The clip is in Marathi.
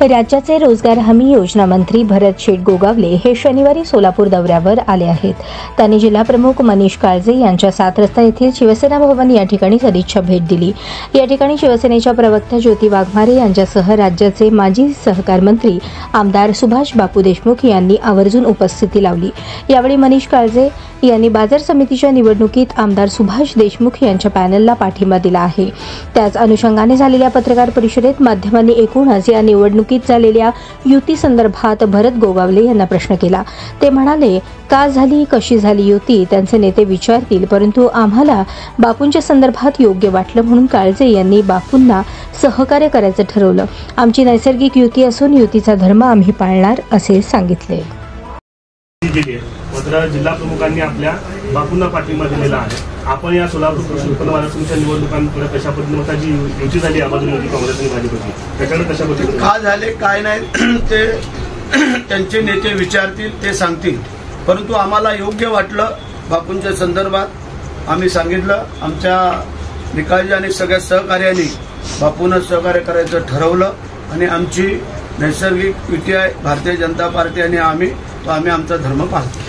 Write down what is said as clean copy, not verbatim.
राज्याचे रोजगार हमी योजना मंत्री भरत शेठ गोगावले हे शनिवारी सोलापूर दौऱ्यावर आले आहेत। त्यांनी जिल्हाप्रमुख मनीष काळजे यांच्या 7 रस्ता येथील शिवसेना भवन या ठिकाणी सदिच्छा भेट दिली। या ठिकाणी शिवसेनेच्या प्रवक्त्या ज्योती वाघमारे यांच्यासह राज्याचे माजी सहकार मंत्री आमदार सुभाष बापू देशमुख यांनी आवर्जून उपस्थिती लावली। यावेळी मनीष काळजे यांनी बाजार समितीच्या निवडणुकीत आमदार सुभाष देशमुख यांच्या पॅनलला पाठिंबा दिला आहे। त्याच अनुषंगाने झालेल्या पत्रकार परिषदेत माध्यमांनी एकूणच या निवडणुकीत झालेल्या युती संदर्भात भरत गोगावले यांना प्रश्न केला। ते म्हणाले, का झाली, कशी झाली युती त्यांचे नेते विचारतील, परंतु आम्हाला बापूंच्या संदर्भात योग्य वाटलं म्हणून काळजे यांनी बापूंना सहकार्य करायचं ठरवलं। आमची नैसर्गिक युती असून युतीचा धर्म आम्ही पाळणार असे सांगितले। जिल्हा प्रमुखांनी आपल्या बापूंना पाठिंबा दिलेला आहे। आपण या सोलापूर कृषी उत्पन्न बाजार समितीच्या निवडणुकांकडे कशा पद्धतीने जी युती झाली आबाजून होती काँग्रेस आणि भाजपची त्याच्याकडे कशा पद्धतीने का झाले काय नाही ते त्यांचे नेते विचारतील, ते सांगतील, परंतु आम्हाला योग्य वाटलं बापूंच्या संदर्भात आम्ही सांगितलं। आमच्या निकाळजी आणि सगळ्या सहकार्याने बापूंना सहकार्य करायचं ठरवलं आणि आमची नैसर्गिक युती आहे भारतीय जनता पार्टी आणि आम्ही आमचा धर्म पाळतो।